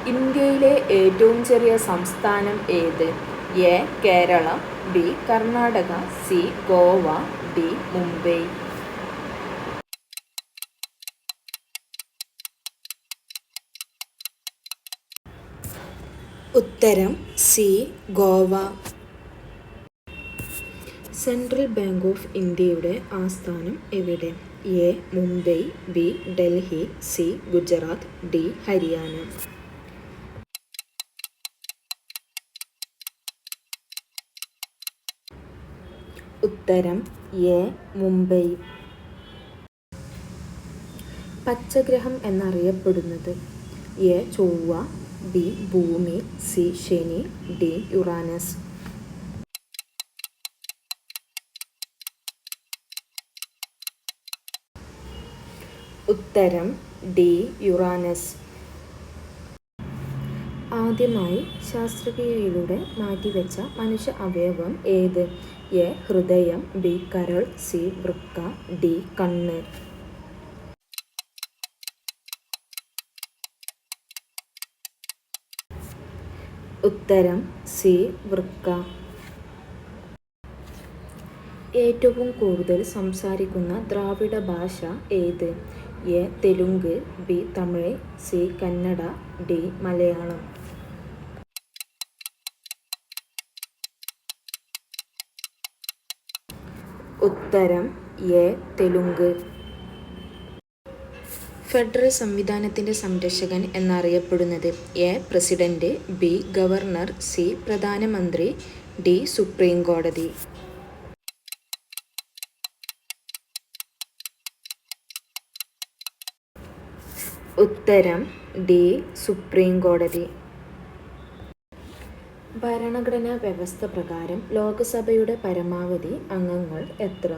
ഇന്ത്യയിലെ ഏറ്റവും ചെറിയ സംസ്ഥാനം ഏത്? A. Keralam, B. Karnataka, C. Goa, D. Mumbai. ഉത്തരം C. Goa. Central bank of ഇന്ത്യയുടെ ആസ്ഥാനം എവിടെ? A. Mumbai, B. Delhi, C. Gujarat, D. Haryana. ഉത്തരം എ. മുംബൈ. പച്ചഗ്രഹം എന്നറിയപ്പെടുന്നത്? എ. ചൊവ്വ, ബി. ഭൂമി, സി. ശനി, ഡി. യുറാനസ്. ഉത്തരം ഡി. യുറാനസ്. ആദ്യമായി ശസ്ത്രക്രിയയിലൂടെ മാറ്റിവെച്ച മനുഷ്യ അവയവം ഏത്? എ. ഹൃദയം, ബി. കരൾ, സി. വൃക്ക, ഡി. കണ്ണ്. ഉത്തരം സി. വൃക്ക. ഏറ്റവും കൂടുതൽ സംസാരിക്കുന്ന ദ്രാവിഡ ഭാഷ ഏത്? A. Telugu, B. Tamil, C. Kannada, D. Malayalam. ഉത്തരം എ. തെലുങ്ക്. ഫെഡറൽ സംവിധാനത്തിൻ്റെ സംരക്ഷകൻ എന്നറിയപ്പെടുന്നത്? A. President, B. Governor, C. പ്രധാനമന്ത്രി, ഡി. സുപ്രീം കോടതി. ഉത്തരം ഡി. സുപ്രീം കോടതി. ഭരണഘടനാ വ്യവസ്ഥ പ്രകാരം ലോകസഭയുടെ പരമാവധി അംഗങ്ങൾ എത്ര?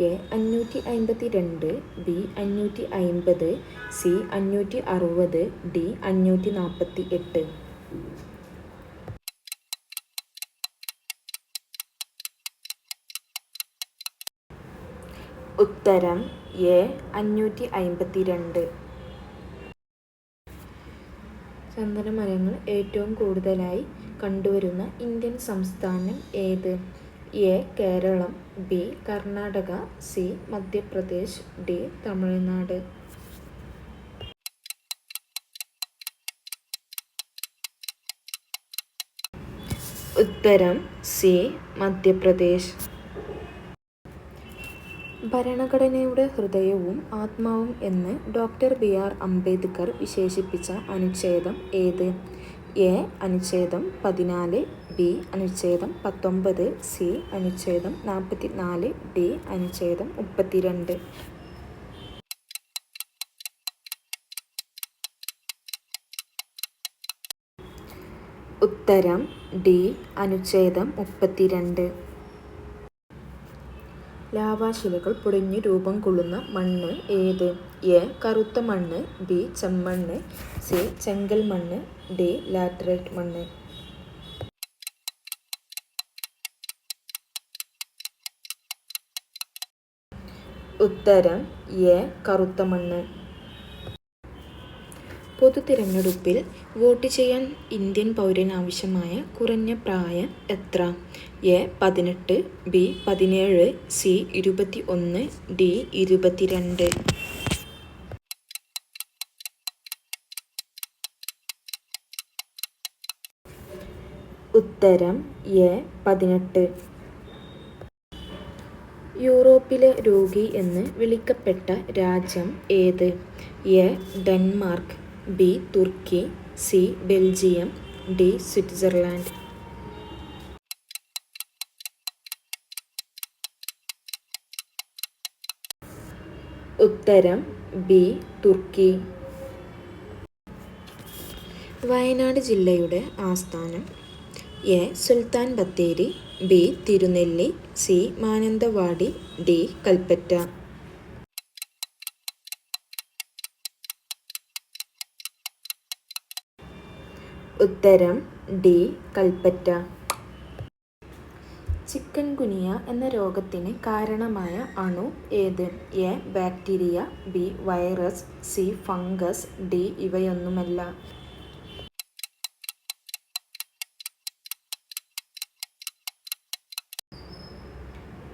എ. 552, ബി. 550, സി. 560, ഡി. 548. ഉത്തരം എ. 552. ചന്ദനമരങ്ങൾ ഏറ്റവും കൂടുതലായി കണ്ടുവരുന്ന ഇന്ത്യൻ സംസ്ഥാനം ഏത്? A. Keralam, B. Karnataka, C. Madhya Pradesh, D. Tamil Nadu. ഉത്തരം സി. മധ്യപ്രദേശ്. ഭരണഘടനയുടെ ഹൃദയവും ആത്മാവും എന്ന് ഡോക്ടർ ബി. ആർ. അംബേദ്കർ വിശേഷിപ്പിച്ച അനുച്ഛേദം ഏത്? എ. അനുച്ഛേദം 14, ബി. അനുച്ഛേദം 19, സി. അനുച്ഛേദം 44, ഡി. അനുച്ഛേദം 32. ഉത്തരം ഡി. അനുച്ഛേദം 32. ലാവാശിലകൾ പൊടിഞ്ഞു രൂപം കൊള്ളുന്ന മണ്ണ് ഏത്? എ. കറുത്ത മണ്ണ്, ബി. ചെമ്മണ്ണ്, സി. ചെങ്കൽ മണ്ണ്, ഡി. ലാറ്ററൈറ്റ് മണ്ണ്. ഉത്തരം എ. കറുത്ത മണ്ണ്. പൊതു തിരഞ്ഞെടുപ്പിൽ വോട്ട് ചെയ്യാൻ ഇന്ത്യൻ പൗരന് ആവശ്യമായ കുറഞ്ഞ പ്രായം എത്ര? എ. 18, ബി. 17, സി. 21, ഡി. 22. ഉത്തരം എ. 18. യൂറോപ്പിലെ രോഗി എന്ന് വിളിക്കപ്പെട്ട രാജ്യം ഏത്? എ. Denmark, B. തുർക്കി, സി. Belgium, D. സ്വിറ്റ്സർലാൻഡ്. ഉത്തരം ബി. തുർക്കി. വയനാട് ജില്ലയുടെ ആസ്ഥാനം? A. Sultan Bathery, B. Thirunelli, C. Mananthavady, D. Kalpetta. ഉത്തരം ഡി. കൽപ്പറ്റ. ചിക്കൻ ഗുനിയ എന്ന രോഗത്തിന് കാരണമായ അണു ഏത്? A. Bacteria, 'B. Virus, C. Fungus, D. ഇവയൊന്നുമല്ല.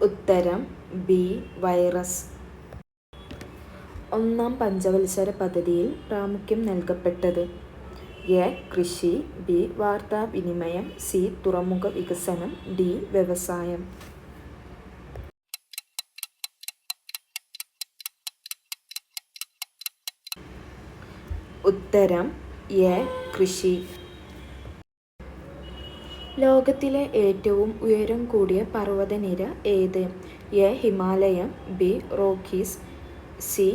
ഉത്തരം ബി വൈറസ്. ഒന്നാം പഞ്ചവത്സര പദ്ധതിയിൽ പ്രാമുഖ്യം നൽകപ്പെട്ടത്? എ കൃഷി, ബി വാർത്താവിനിമയം, സി തുറമുഖ വികസനം, ഡി വ്യവസായം. ഉത്തരം എ കൃഷി. ലോകത്തിലെ ഏറ്റവും ഉയരം കൂടിയ പർവ്വതനിര ഏത്? A Himalayam, B Rockies, C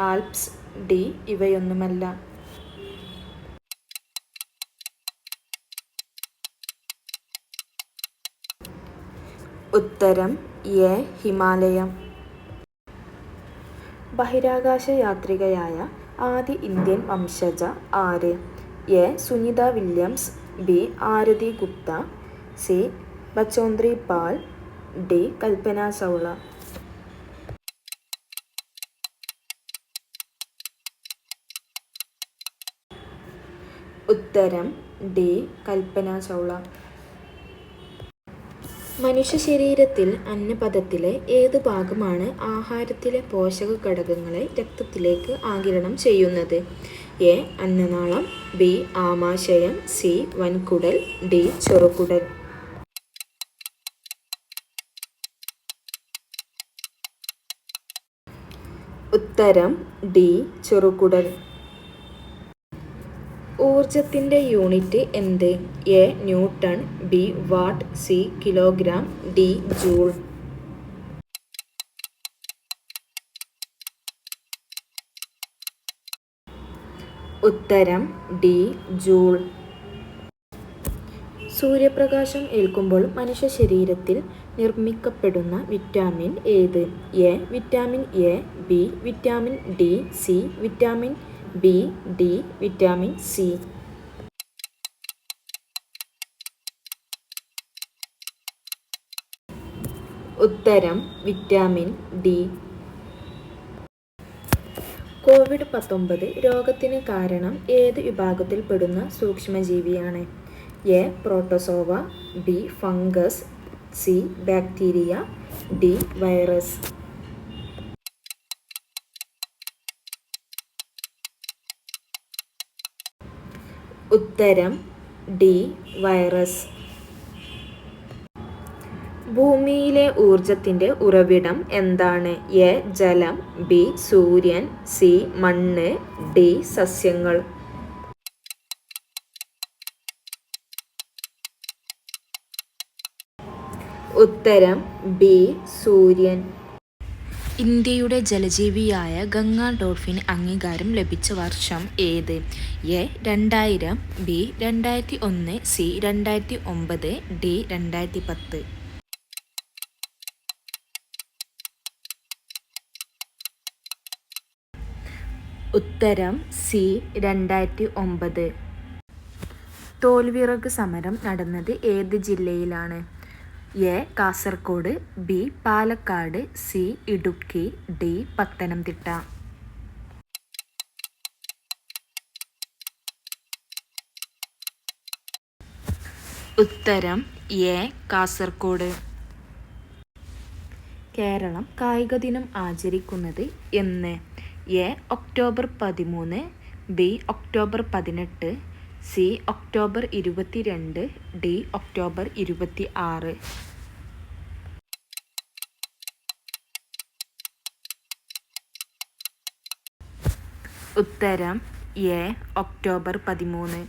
Alps, D ഇവയൊന്നുമല്ല. ഉത്തരം എ ഹിമാലയം. ബഹിരാകാശ യാത്രികയായ ആദ്യ ഇന്ത്യൻ വംശജ ആര്? A Sunita Williams, B Arati Gupta, C Bachendri Pal, D Kalpana Chawla. ഉത്തരം ഡി കൽപ്പന ചൗള. മനുഷ്യ ശരീരത്തിൽ അന്നപഥത്തിലെ ഏത് ഭാഗമാണ് ആഹാരത്തിലെ പോഷക ഘടകങ്ങളെ രക്തത്തിലേക്ക് ആഗിരണം ചെയ്യുന്നത്? എ അന്നനാളം, ബി ആമാശയം, സി വൻകുടൽ, ഡി ചെറുകുടൽ. ഉത്തരം ഡി ചെറുകുടൽ. ഊർജത്തിന്റെ യൂണിറ്റ് എന്ത്? A newton, B watt, C kilogram, D joule. ഉത്തരം ഡി ജൂൾ. സൂര്യപ്രകാശം ഏൽക്കുമ്പോൾ മനുഷ്യ ശരീരത്തിൽ നിർമ്മിക്കപ്പെടുന്ന വിറ്റാമിൻ ഏത്? A vitamin A, B vitamin D, C vitamin B, D vitamin C. ഉത്തരം വിറ്റാമിൻ ഡി. കോവിഡ്-19 രോഗത്തിന് കാരണം ഏത് വിഭാഗത്തിൽപ്പെടുന്ന സൂക്ഷ്മജീവിയാണ്? A protozoa, B fungus, C bacteria, D virus. ഉത്തരം ഡി വൈറസ്. ഭൂമിയിലെ ഊർജത്തിന്റെ ഉറവിടം എന്താണ്? എ ജലം, ബി സൂര്യൻ, സി മണ്ണ്, ഡി സസ്യങ്ങൾ. ഉത്തരം ബി സൂര്യൻ. ഇന്ത്യയുടെ ജലജീവിയായ ഗംഗാ ഡോൾഫിന് അംഗീകാരം ലഭിച്ച വർഷം ഏത്? A 2000, B 2001, C 2009, D 2010. ഉത്തരം സി 2009. തോൽവിറക് സമരം നടന്നത് ഏത് ജില്ലയിലാണ്? A Kasaragod, B Palakkad, C Idukki, D Pathanamthitta. ഉത്തരം എ കാസർഗോഡ്. കേരളം കായിക ദിനം ആചരിക്കുന്നത് എന്ന്? A October 13, B October 18, C October 22, D October 26. ഉത്തരം എ ഒക്ടോബർ 13.